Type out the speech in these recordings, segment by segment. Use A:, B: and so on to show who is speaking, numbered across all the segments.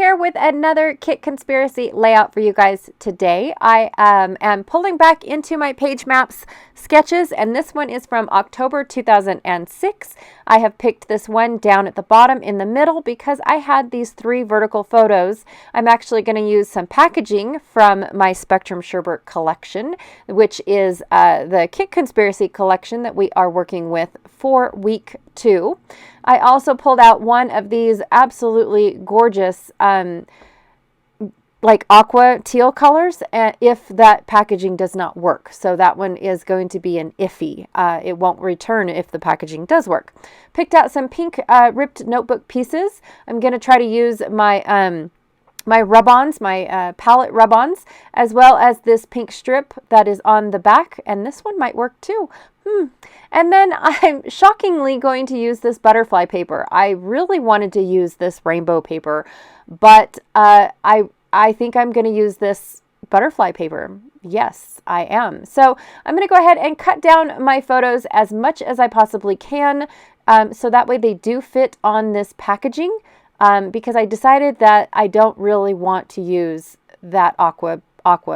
A: here with another Kit Conspiracy layout for you guys today. I am pulling back into my page maps sketches, and this one is from October 2006. I have picked this one down at the bottom in the middle because I had these 3 vertical photos. I'm actually going to use some packaging from my Spectrum Sherbet collection, which is the Kit Conspiracy collection that we are working with for week 2. I also pulled out one of these absolutely gorgeous like aqua teal colors if that packaging does not work. So that one is going to be an iffy. It won't return if the packaging does work. Picked out some pink ripped notebook pieces. I'm going to try to use my my rub-ons, my palette rub-ons, as well as this pink strip that is on the back, and this one might work too. And then I'm shockingly going to use this butterfly paper. I really wanted to use this rainbow paper, but I think I'm going to use this butterfly paper. Yes, I am. So I'm going to go ahead and cut down my photos as much as I possibly can, so that way they do fit on this packaging, because I decided that I don't really want to use that aqua.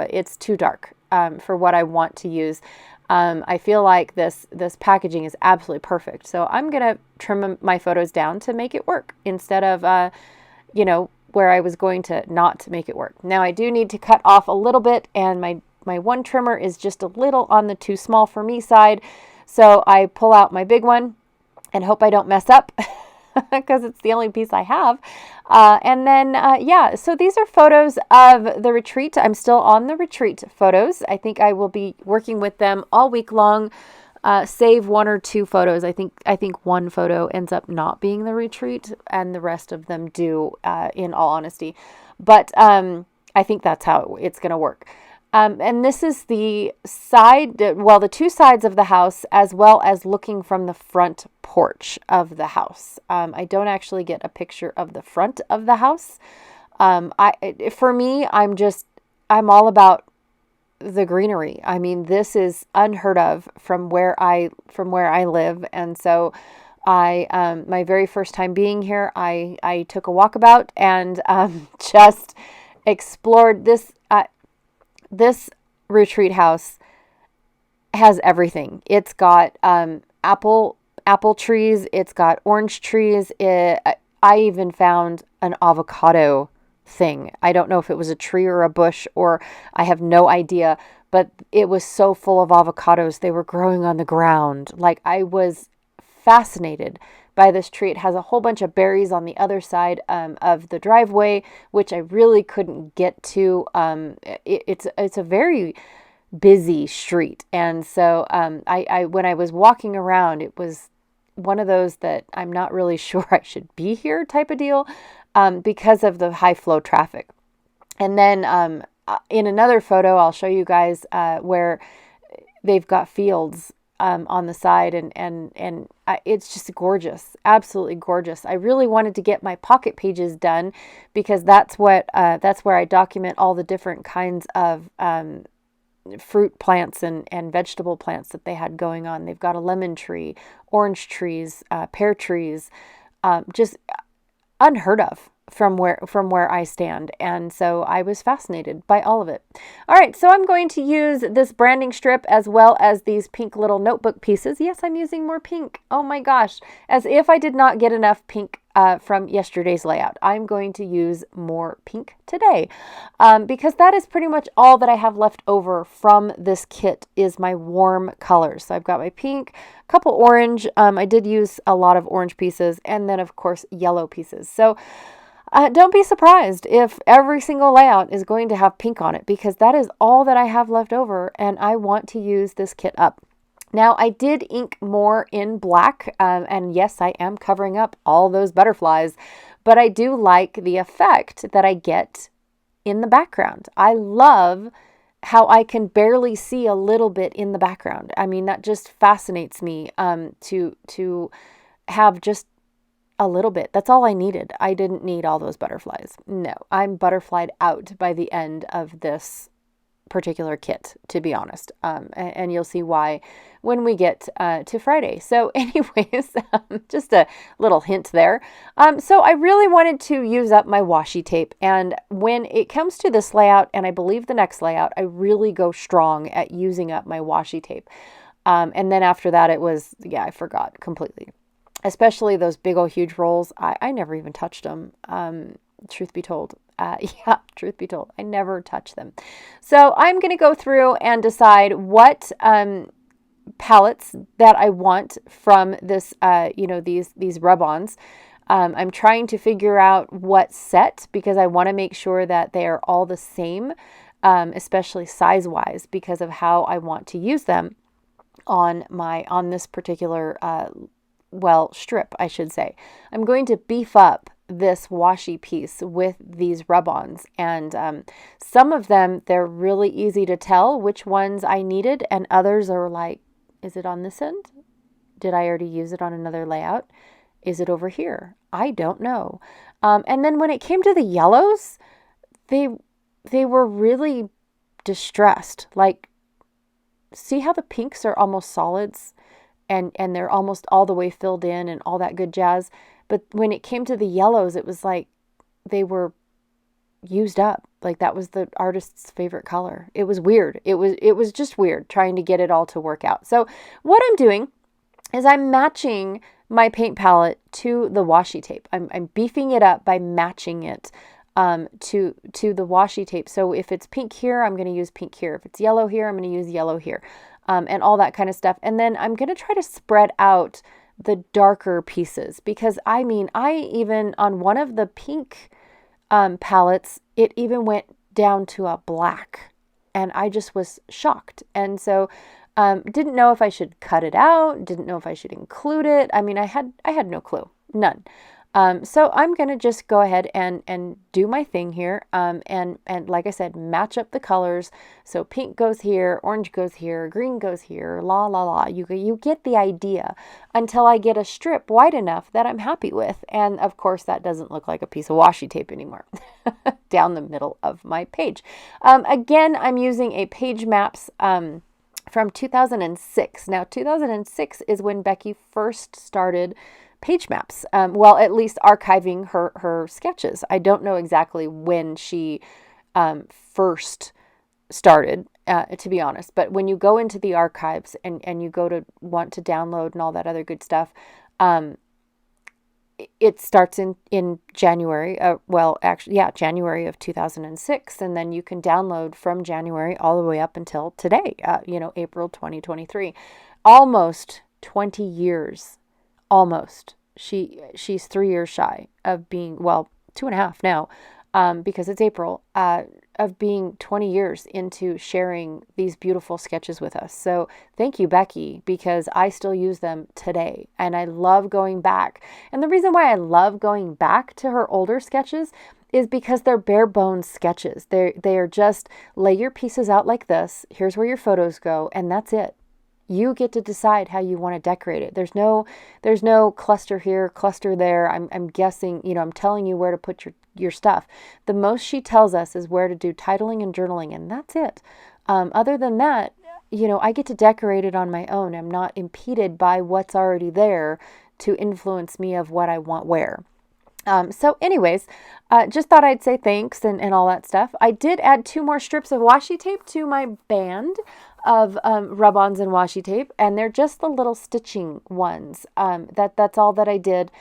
A: It's too dark for what I want to use. I feel like this packaging is absolutely perfect. So I'm going to trim my photos down to make it work instead of, you know, where I was going to not make it work. Now I do need to cut off a little bit, and my one trimmer is just a little on the too small for me side. So I pull out my big one and hope I don't mess up because it's the only piece I have. And then, yeah, so these are photos of the retreat. I'm still on the retreat photos. I think I will be working with them all week long, save 1 or 2 photos. I think one photo ends up not being the retreat, and the rest of them do, in all honesty. But I think that's how it's going to work. And this is the side, well, the 2 sides of the house, as well as looking from the front porch of the house. I don't actually get a picture of the front of the house. For me, I'm all about the greenery. I mean, this is unheard of from where I live. And so my very first time being here, I took a walkabout and just explored this. This retreat house has everything. It's got apple trees. It's got orange trees. I even found an avocado thing. I don't know if it was a tree or a bush, or I have no idea, but it was so full of avocados. They were growing on the ground. Like, I was fascinated by this tree. It has a whole bunch of berries on the other side of the driveway, which I really couldn't get to. It's a very busy street, and so I when I was walking around, it was one of those that I'm not really sure I should be here type of deal, because of the high flow traffic. And then in another photo, I'll show you guys where they've got fields on the side, and it's just gorgeous, absolutely gorgeous. I really wanted to get my pocket pages done because that's where I document all the different kinds of fruit plants and vegetable plants that they had going on. They've got a lemon tree, orange trees, pear trees, just unheard of from where I stand. And so I was fascinated by all of it. All right, so I'm going to use this branding strip as well as these pink little notebook pieces. Yes, I'm using more pink. Oh my gosh, as if I did not get enough pink from yesterday's layout. I'm going to use more pink today because that is pretty much all that I have left over from this kit is my warm colors. So I've got my pink, a couple orange. I did use a lot of orange pieces, and then of course yellow pieces. So don't be surprised if every single layout is going to have pink on it, because that is all that I have left over, and I want to use this kit up. Now, I did ink more in black, and yes, I am covering up all those butterflies, but I do like the effect that I get in the background. I love how I can barely see a little bit in the background. I mean, that just fascinates me to have just a little bit. That's all I needed. I didn't need all those butterflies. No, I'm butterflied out by the end of this particular kit, to be honest. And you'll see why when we get to Friday. So anyways, just a little hint there. So I really wanted to use up my washi tape. And when it comes to this layout, and I believe the next layout, I really go strong at using up my washi tape. And then after that, it was, I forgot completely. Especially those big old huge rolls. I never even touched them. Truth be told. Truth be told, I never touch them. So I'm going to go through and decide what palettes that I want from this, these rub-ons. I'm trying to figure out what set, because I want to make sure that they are all the same, especially size-wise, because of how I want to use them on this particular strip, I should say. I'm going to beef up this washi piece with these rub-ons, and some of them, they're really easy to tell which ones I needed, and others are like, is it on this end? Did I already use it on another layout? Is it over here? I don't know. And then when it came to the yellows, they were really distressed. Like, see how the pinks are almost solids and they're almost all the way filled in and all that good jazz. But when it came to the yellows, it was like they were used up. Like that was the artist's favorite color. It was weird. It was just weird trying to get it all to work out. So what I'm doing is I'm matching my paint palette to the washi tape. I'm beefing it up by matching it to the washi tape. So if it's pink here, I'm going to use pink here. If it's yellow here, I'm going to use yellow here, and all that kind of stuff. And then I'm going to try to spread out the darker pieces, because I even on one of the pink palettes, it even went down to a black, and I just was shocked. And so didn't know if I should cut it out, didn't know if I should include it. I had no clue, none. So I'm going to just go ahead and do my thing here. And like I said, match up the colors. So pink goes here, orange goes here, green goes here, la, la, la. You get the idea until I get a strip wide enough that I'm happy with. And of course, that doesn't look like a piece of washi tape anymore down the middle of my page. Again, I'm using a Page Maps, from 2006. Now, 2006 is when Becky first started Page Maps. At least archiving her sketches. I don't know exactly when she first started, to be honest. But when you go into the archives and you go to want to download and all that other good stuff, it starts in January. January of 2006, and then you can download from January all the way up until today. April 2023, almost 20 years. Almost. She's 3 years shy of being, 2.5 now, because it's April, of being 20 years into sharing these beautiful sketches with us. So thank you, Becky, because I still use them today, and I love going back. And the reason why I love going back to her older sketches is because they're bare bones sketches. They are just lay your pieces out like this. Here's where your photos go, and that's it. You get to decide how you want to decorate it. There's no cluster here, cluster there. I'm guessing, I'm telling you where to put your stuff. The most she tells us is where to do titling and journaling, and that's it. Other than that, I get to decorate it on my own. I'm not impeded by what's already there to influence me of what I want where. So anyways, just thought I'd say thanks and all that stuff. I did add 2 more strips of washi tape to my band of rub-ons and washi tape, and they're just the little stitching ones. That's all that I did.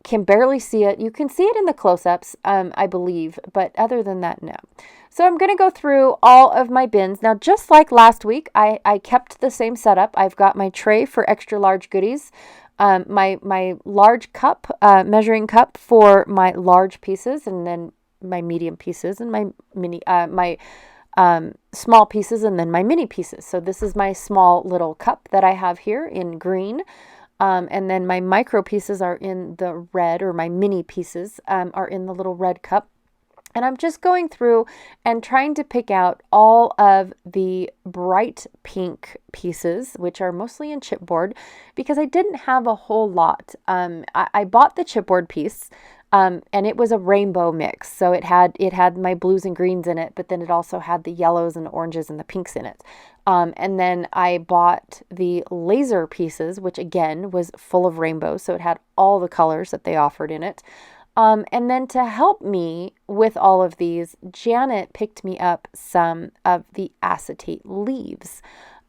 A: Can barely see it. You can see it in the close-ups, I believe, but other than that, no. So I'm going to go through all of my bins. Now, just like last week, I kept the same setup. I've got my tray for extra large goodies, my large cup, measuring cup for my large pieces, and then my medium pieces, and my mini, small pieces, and then my mini pieces. So this is my small little cup that I have here in green. And then my micro pieces are in the red, or my mini pieces are in the little red cup. And I'm just going through and trying to pick out all of the bright pink pieces, which are mostly in chipboard, because I didn't have a whole lot. I bought the chipboard piece And it was a rainbow mix. So it had my blues and greens in it, but then it also had the yellows and the oranges and the pinks in it. And then I bought the laser pieces, which again was full of rainbows. So it had all the colors that they offered in it. And then to help me with all of these, Janet picked me up some of the acetate leaves.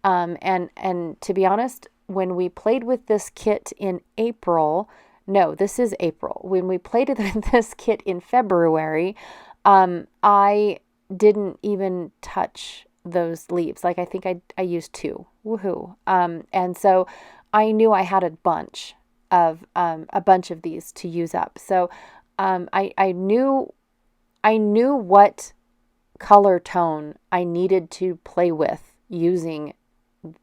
A: And to be honest, when we played with this kit in April, no, this is April. When we played with this kit in February, I didn't even touch those leaves. Like I think I used 2. Woohoo. And so I knew I had a bunch of these to use up. So I knew what color tone I needed to play with using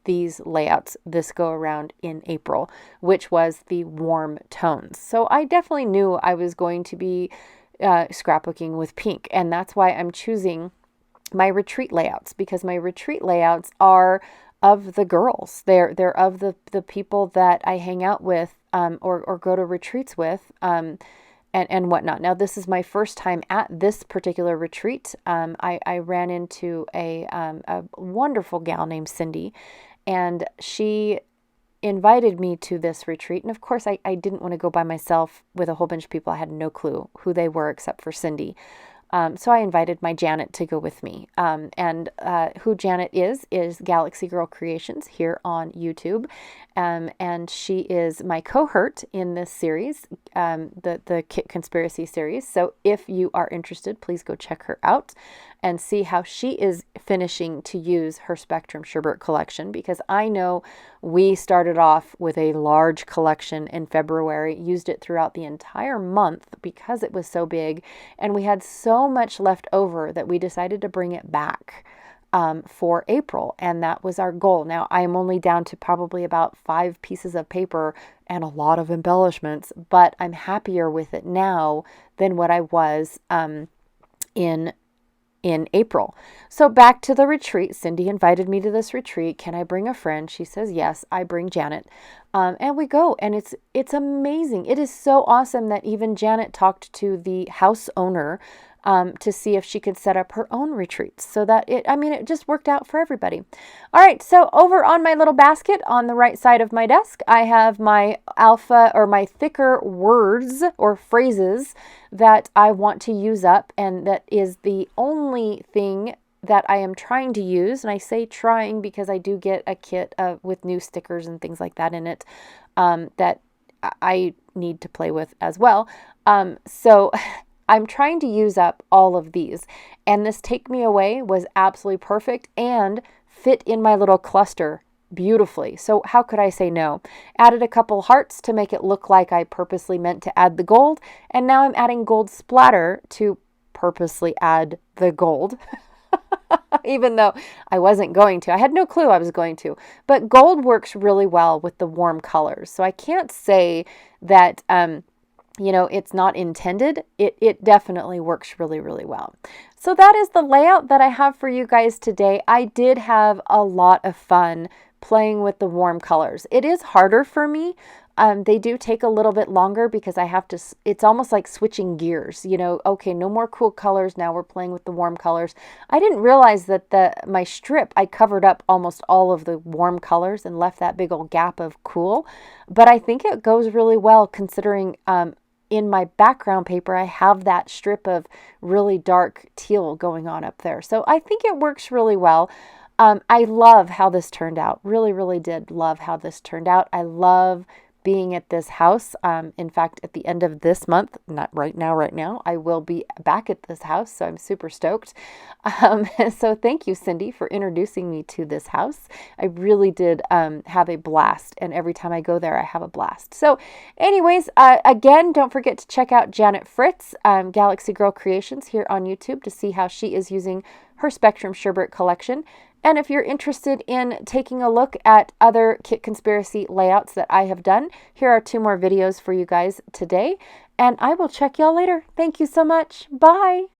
A: these layouts this go around in April, which was the warm tones. So I definitely knew I was going to be scrapbooking with pink, and that's why I'm choosing my retreat layouts, because my retreat layouts are of the girls. They're of the people that I hang out with or go to retreats with and whatnot. Now, this is my first time at this particular retreat. I ran into a wonderful gal named Cindy, and she invited me to this retreat. And of course, I didn't want to go by myself with a whole bunch of people. I had no clue who they were except for Cindy. So I invited my Janet to go with me. And who Janet is Galaxy Girl Creations here on YouTube. And she is my cohort in this series, the Kit Conspiracy series. So if you are interested, please go check her out and see how she is finishing to use her Spectrum Sherbet collection, because I know we started off with a large collection in February, used it throughout the entire month because it was so big, and we had so much left over that we decided to bring it back for April, and that was our goal. Now, I am only down to probably about 5 pieces of paper and a lot of embellishments, but I'm happier with it now than what I was in April. So back to the retreat. Cindy invited me to this retreat. Can I bring a friend? She says yes. I bring Janet, and we go. And it's amazing. It is so awesome that even Janet talked to the house owner to see if she could set up her own retreats, so that it just worked out for everybody. All right, so over on my little basket on the right side of my desk, I have my alpha or my thicker words or phrases that I want to use up, and that is the only thing that I am trying to use. And I say trying because I do get a kit with new stickers and things like that in it that I need to play with as well. So I'm trying to use up all of these, and this Take Me Away was absolutely perfect and fit in my little cluster beautifully. So how could I say no? Added a couple hearts to make it look like I purposely meant to add the gold, and now I'm adding gold splatter to purposely add the gold. Even though I wasn't going to. I had no clue I was going to. But gold works really well with the warm colors. So I can't say that it's not intended. It definitely works really, really well. So that is the layout that I have for you guys today. I did have a lot of fun playing with the warm colors. It is harder for me. They do take a little bit longer because I have to, it's almost like switching gears, okay, no more cool colors. Now we're playing with the warm colors. I didn't realize that my strip, I covered up almost all of the warm colors and left that big old gap of cool. But I think it goes really well considering, in my background paper, I have that strip of really dark teal going on up there. So I think it works really well. I love how this turned out. Really, really did love how this turned out. I love being at this house. In fact, at the end of this month, not right now, I will be back at this house. So I'm super stoked. So thank you, Cindy, for introducing me to this house. I really did have a blast. And every time I go there, I have a blast. So anyways, again, don't forget to check out Janet Fritz, Galaxy Girl Creations here on YouTube to see how she is using her Spectrum Sherbet collection. And if you're interested in taking a look at other Kit Conspiracy layouts that I have done, here are 2 more videos for you guys today. And I will check y'all later. Thank you so much. Bye.